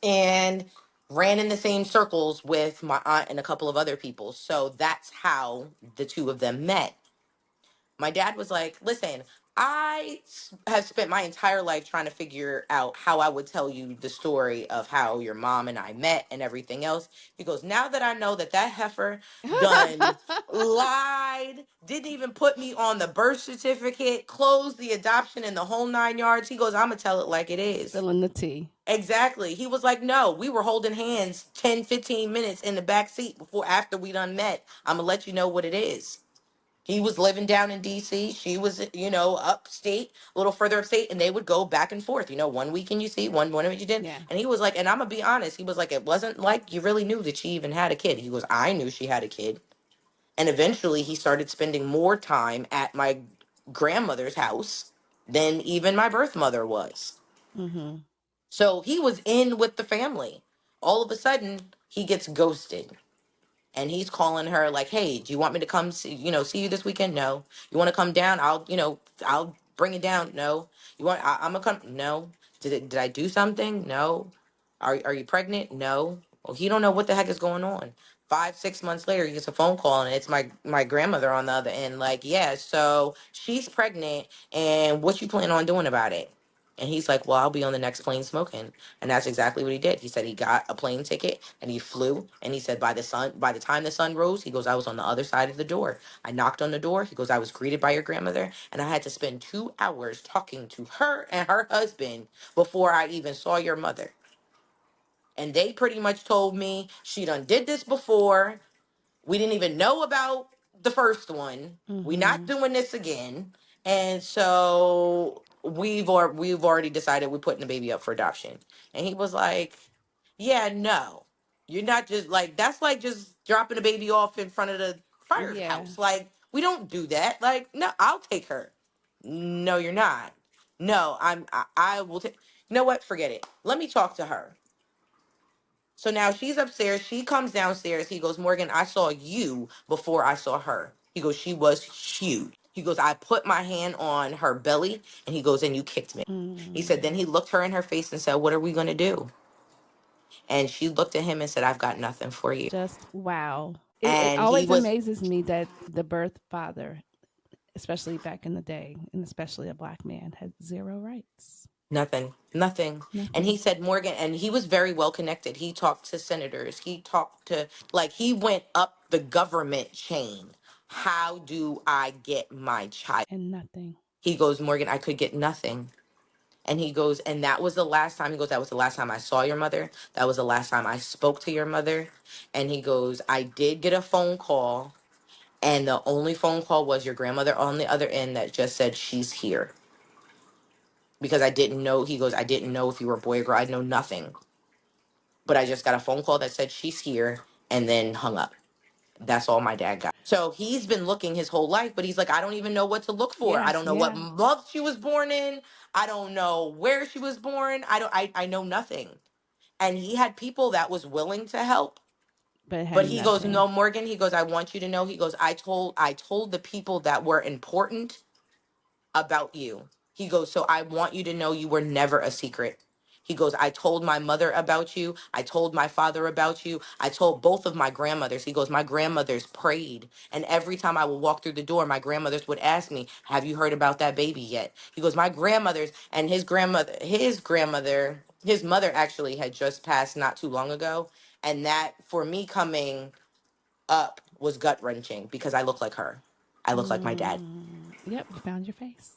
and ran in the same circles with my aunt and a couple of other people. So that's how the two of them met. My dad was like, listen, have spent my entire life trying to figure out how I would tell you the story of how your mom and I met and everything else. He goes, now that I know that that heifer done lied, didn't even put me on the birth certificate, closed the adoption and the whole 9 yards, he goes, I'm going to tell it like it is. Spilling the tea. Exactly. He was like, no, we were holding hands 10, 15 minutes in the back seat after we done met. I'm going to let you know what it is. He was living down in DC. She was, upstate, a little further upstate, and they would go back and forth. 1 weekend you see, one week you didn't. Yeah. And he was like, and I'm gonna be honest, he was like, it wasn't like you really knew that she even had a kid. He goes, I knew she had a kid. And eventually he started spending more time at my grandmother's house than even my birth mother was. Mm-hmm. So he was in with the family. All of a sudden, he gets ghosted. And he's calling her like, hey, do you want me to come see you this weekend? No. You want to come down? I'll bring it down. No. I'm gonna come. No. Did I do something? No. Are you pregnant? No. Well, he don't know what the heck is going on. 5, 6 months later, he gets a phone call and it's my grandmother on the other end. Like, yeah, so she's pregnant, and what you plan on doing about it? And he's like, well, I'll be on the next plane smoking. And that's exactly what he did. He said he got a plane ticket and he flew. And he said by the time the sun rose, he goes, I was on the other side of the door. I knocked on the door. He goes, I was greeted by your grandmother. And I had to spend 2 hours talking to her and her husband before I even saw your mother. And they pretty much told me she done did this before. We didn't even know about the first one. We not Mm-hmm. doing this again. And so we've already decided we're putting the baby up for adoption. And he was like, Yeah, no. You're not just like, that's like just dropping a baby off in front of the Yeah. firehouse. Like, we don't do that. Like, no, I'll take her. No, you're not. No, I will take. You know what? Forget it. Let me talk to her. So now she's upstairs. She comes downstairs. He goes, Morgan, I saw you before I saw her. He goes, she was huge. He goes, I put my hand on her belly, and he goes, and you kicked me. He said, then he looked her in her face and said, what are we going to do? And she looked at him and said, I've got nothing for you. Just wow. It And he always was amazes me that the birth father, especially back in the day, and especially a black man, had zero rights. nothing, nothing. And he Nothing. said, Morgan, and he was very well connected. He talked to senators. He talked to, like, he went up the government chain. How do I get my child? And nothing. He goes, Morgan, I could get nothing. And he goes, and that was the last time. He goes, that was the last time I saw your mother. That was the last time I spoke to your mother. And he goes, I did get a phone call. And the only phone call was your grandmother on the other end that just said, she's here. Because I didn't know, he goes, I didn't know if you were a boy or girl. I know nothing. But I just got a phone call that said, she's here, and then hung up. That's all my dad got. So he's been looking his whole life, but he's like, I don't even know what to look for. I Yeah, don't know what yeah. month she was born in. I don't know where she was born. I know nothing. And he had people that was willing to help. But it had But he goes, nothing. no, Morgan. He goes, I want you to know. He goes, I told the people that were important about you. He goes, so I want you to know you were never a secret. He goes, I told my mother about you. I told my father about you. I told both of my grandmothers. He goes, my grandmothers prayed. And every time I would walk through the door, my grandmothers would ask me, have you heard about that baby yet? He goes, my grandmothers and his mother actually had just passed not too long ago. And that, for me coming up, was gut wrenching because I look like her. I look like my dad. Yep, you found your face.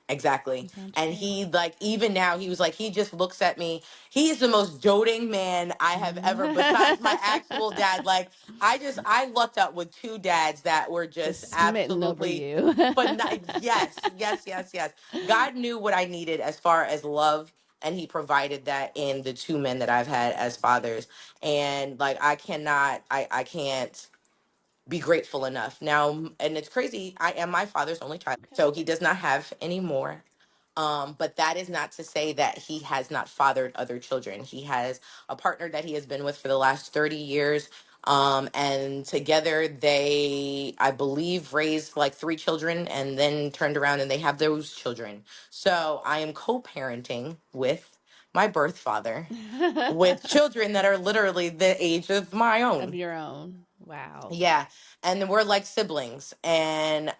Exactly. You found And your face. he, like, even now, he was like, he just looks at me. He is the most doting man I have ever, besides my actual dad. Like, I lucked up with two dads that were just Just smitten over absolutely, you. but not, yes, yes, yes, yes. God knew what I needed as far as love. And he provided that in the two men that I've had as fathers. And like, I can't be grateful enough now. And it's crazy, I am my father's only child, Okay. so he does not have any more. But that is not to say that he has not fathered other children. He has a partner that he has been with for the last 30 years. And together they, I believe, raised like three children and then turned around and they have those children. So I am co-parenting with my birth father with children that are literally the age of my Of own. your own. Wow. Yeah. And we're like siblings. And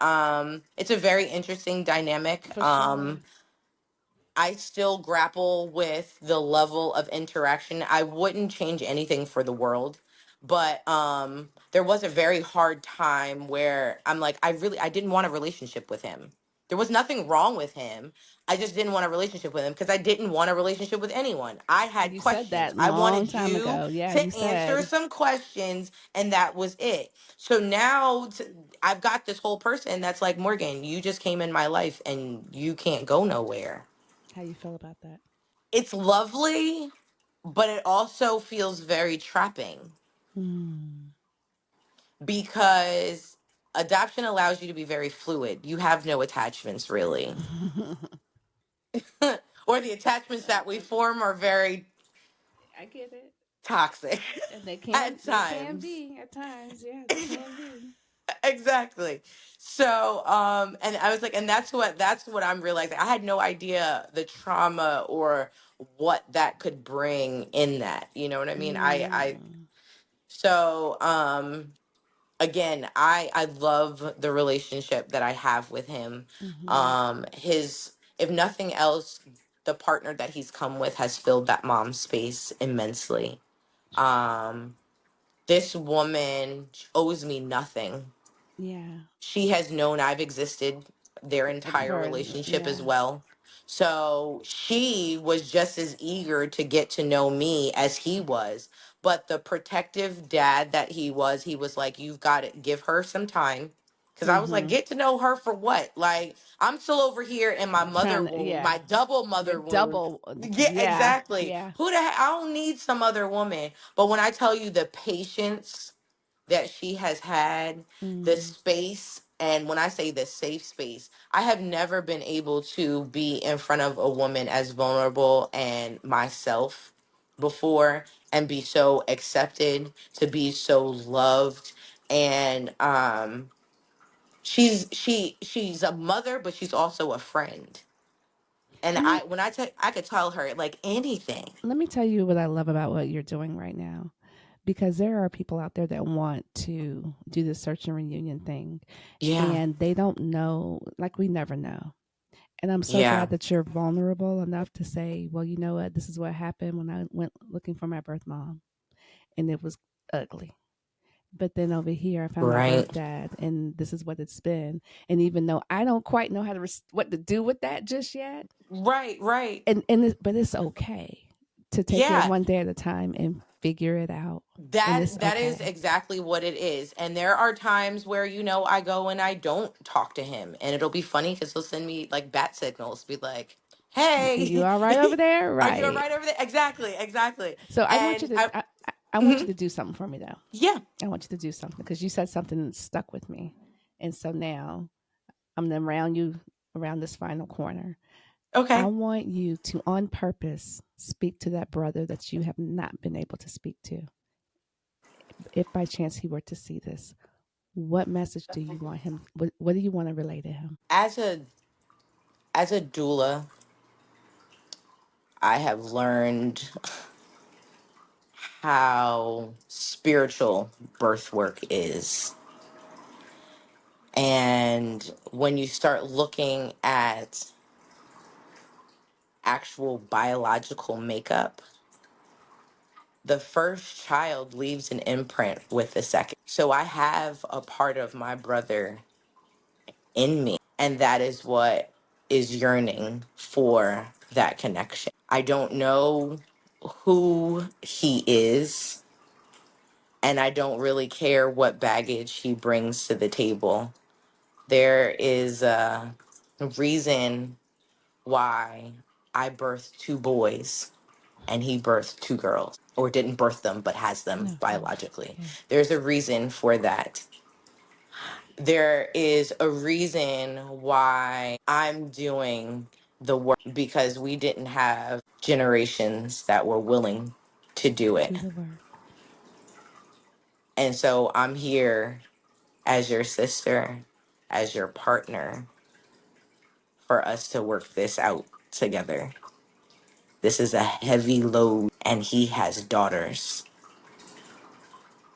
it's a very interesting dynamic. For sure. I still grapple with the level of interaction. I wouldn't change anything for the world. But there was a very hard time where I'm like, I didn't want a relationship with him. There was nothing wrong with him. I just didn't want a relationship with him because I didn't want a relationship with anyone. I had You said questions. that I long wanted time you ago. Yeah, you to answer said. some questions, and that was it. So now I've got this whole person that's like, Morgan, you just came in my life and you can't go nowhere. How you feel about that? It's lovely, but it also feels very trapping Hmm. because adoption allows you to be very fluid. You have no attachments really. Or the attachments that we form are very I get it. toxic And at they can times. be at times. Yeah, they can be. Exactly. So and I was like, and that's what I'm realizing. I had no idea the trauma or what that could bring in that. You know what I mean? I Mm. so again, I love the relationship that I have with him. Mm-hmm. His, if nothing else, the partner that he's come with has filled that mom space immensely. Um this woman owes me nothing. Yeah. She has known I've existed their entire For relationship yeah. as well. So she was just as eager to get to know me as he was. But the protective dad that he was like, you've got to give her some time Because I was like, get to know her for what? Like, I'm still over here in my mother Trying to, wound, yeah. my double Your mother wound. double, Yeah, yeah, exactly. yeah. Who the heck? I don't need some other woman. But when I tell you the patience that she has had, the Mm. space, and when I say the safe space, I have never been able to be in front of a woman as vulnerable and myself before and be so accepted, to be so loved. And she's a mother, but she's also a friend. And Let me I could tell her like anything. let me tell you what I love about what you're doing right now, because there are people out there that want to do the search and reunion thing, Yeah. and they don't know, like we never know. And I'm so Yeah. glad that you're vulnerable enough to say, well, you know what, this is what happened when I went looking for my birth mom, and it was ugly. But then over here, I found my Right. birth dad, and this is what it's been. And even though I don't quite know how to what to do with that just yet, Right. Right. but it's okay to take it Yeah. one day at a time and figure it out, and it's That is okay. exactly what it is. And there are times where, I go and I don't talk to him. And it'll be funny because he'll send me like bat signals, be like, You hey, all right over there, are you all right? right over there? Exactly, exactly. So I want you And to I want you mhm, to do something for me though. yeah, I want you to do something because you said something that stuck with me, and so now I'm around you, around this final corner. I okay. want you to, on purpose, speak to that brother that you have not been able to speak to. If by chance he were to see this, what message do you want him? What do you want to relay to him? As a doula, I have learned how spiritual birth work is. And when you start looking at actual biological makeup, the first child leaves an imprint with the second. So I have a part of my brother in me, and that is what is yearning for that connection. I don't know who he is, and I don't really care what baggage he brings to the table. There is a reason why I birthed two boys and he birthed two girls, or didn't birth them, but has them Okay. biologically. Yeah. There's a reason for that. There is a reason why I'm doing the work, because we didn't have generations that were willing to do it. Do the work. And so I'm here as your sister, as your partner, for us to work this out together. This is a heavy load, and he has daughters.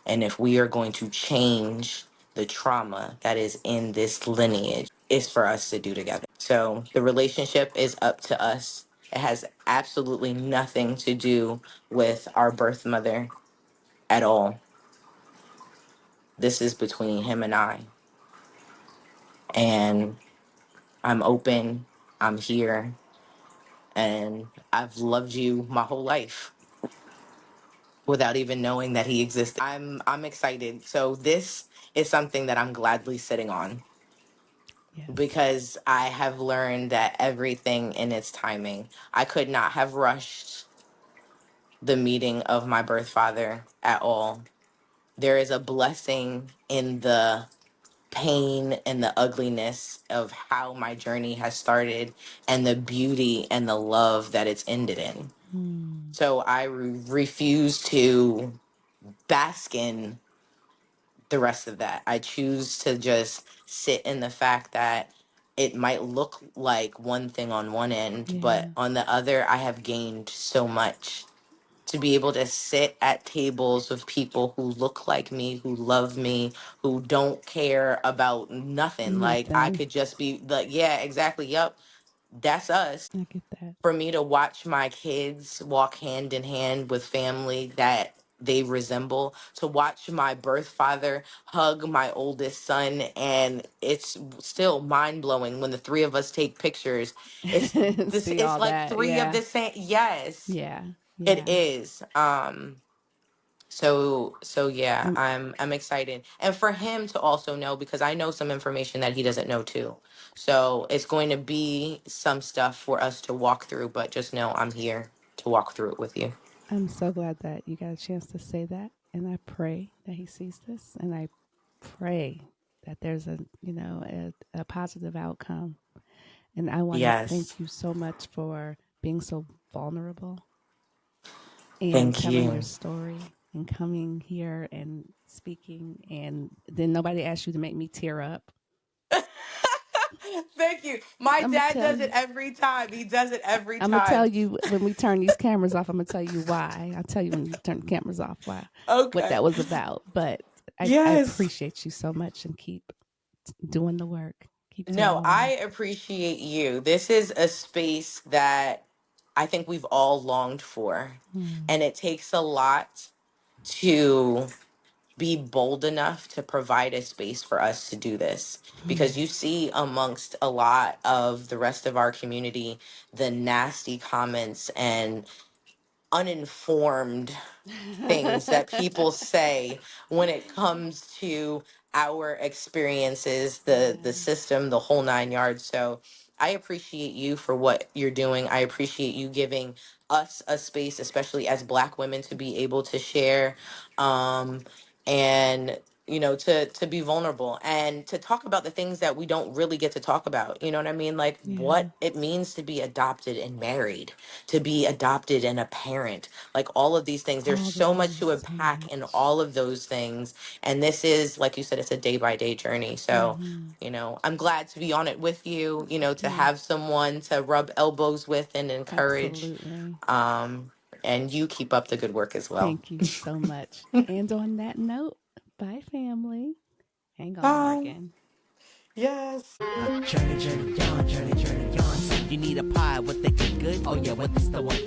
And if we are going to change the trauma that is in this lineage, it's for us to do together. So the relationship is up to us. It has absolutely nothing to do with our birth mother at all. This is between him and I. And I'm open, I'm here, and I've loved you my whole life without even knowing that he existed. I'm excited. So this is something that I'm gladly sitting on, Yes. because I have learned that everything in its timing. I could not have rushed the meeting of my birth father at all. There is a blessing in the pain and the ugliness of how my journey has started, and the beauty and the love that it's ended in. Hmm. So I refuse to bask in the rest of that. I choose to just sit in the fact that it might look like one thing on one end, but Yeah. on the other, I have gained so much to be able to sit at tables with people who look like me, who love me, who don't care about nothing. Like, I Nothing. could just be like, yeah, exactly. Yep. That's us. I get that. For me to watch my kids walk hand in hand with family that they resemble, to watch my birth father hug my oldest son, and it's still mind blowing when the three of us take pictures. It's this, See it's all like that. three of Yeah. the same. Yes, Yeah. it Yeah. is. So yeah, I'm I'm excited. And for him to also know, because I know some information that he doesn't know too. So it's going to be some stuff for us to walk through, but just know I'm here to walk through it with you. I'm so glad that you got a chance to say that, and I pray that he sees this, and I pray that there's a positive outcome. And I want to Yes. thank you so much for being so vulnerable and Thank telling your you. story and coming here and speaking. And then nobody asked you to make me tear up. Thank you. My I'm gonna dad tell does it you. every time. He does it every I'm gonna tell time. you when we turn these cameras off. I'm gonna tell you why. I'll tell you when you turn the cameras off why, what Okay. that was about. But I Yes. appreciate you so much and keep doing the work. Keep doing No, the I work. appreciate you. This is a space that I think we've all longed for. Hmm. And it takes a lot to be bold enough to provide a space for us to do this, Hmm. because you see amongst a lot of the rest of our community the nasty comments and uninformed things that people say when it comes to our experiences, the Yeah. system, the whole nine yards. So I appreciate you for what you're doing. I appreciate you giving us a space, especially as Black women, to be able to share, and to be vulnerable and to talk about the things that we don't really get to talk about. You know what I mean? Like Yeah. what it means to be adopted and married, to be adopted and a parent, like all of these things. There's All the so much things. to So unpack in much. all of those things. And this is, like you said, it's a day by day journey. So, Hmm. I'm glad to be on it with you, to Yeah. have someone to rub elbows with and encourage. Absolutely. Um, and you keep up the good work as well. Thank you so much. And on that note, bye, family. Hang on, Bye. Morgan. Yes. Journey, journey on, journey, journey on. You need a pie, what they get good? Oh yeah, what this the one?